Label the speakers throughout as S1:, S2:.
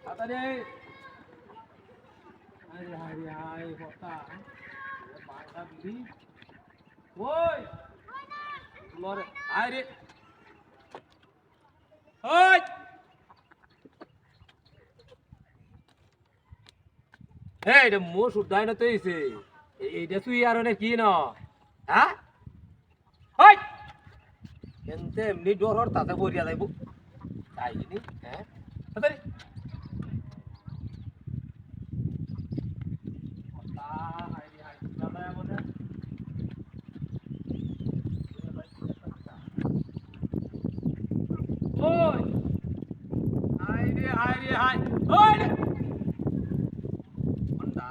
S1: আরে আরে high high হতা বারটা দিলি ওই লরে আরে ওই হে এটা মোর সুদাই না তৈছে এইটা তুই আর অনেক কি না হ্যাঁ ওই এনতে এমনি ডর হর তাতে বরিয়া যাইব তাই নি হ্যাঁ তাড়াতাড়ি হতা হাই হাই দাদা আমাদের ওই হাই রে হাই ওই মন্ডা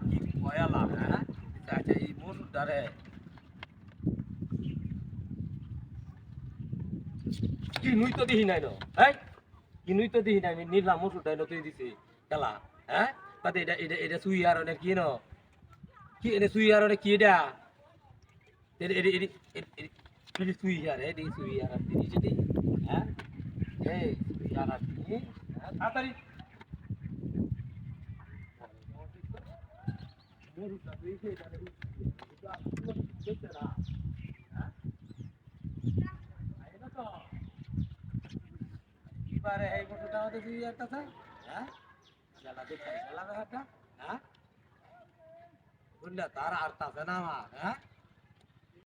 S1: কি কয়ালা হ্যাঁ আচ্ছা এই মোর সুদারে কিনুই তো দিহি নাই ন এই কিনুই তো দিহি নাই আমি নিলাম মুসুর ডাইল তুই দিছি খেলা হ্যাঁ তাতে এটা এটা এটা সুই আর অনেক কি ন কি এটা সুই আর অনেক কি এটা এটা এটা এটা এটা সুই আর এটা সুই আর দিদি যদি হ্যাঁ এই সুই আর দিদি তাড়াতাড়ি মোরুটা তুই এটা দেখতে না হ্যাঁ আইনা তো এবারে এই ফটোটা হতে তুই একটা হ্যাঁ জ্বালা দেখতে জ্বালা ব্যাপারটা হ্যাঁ বুঝলে তার আর তাছে না আমার হ্যাঁ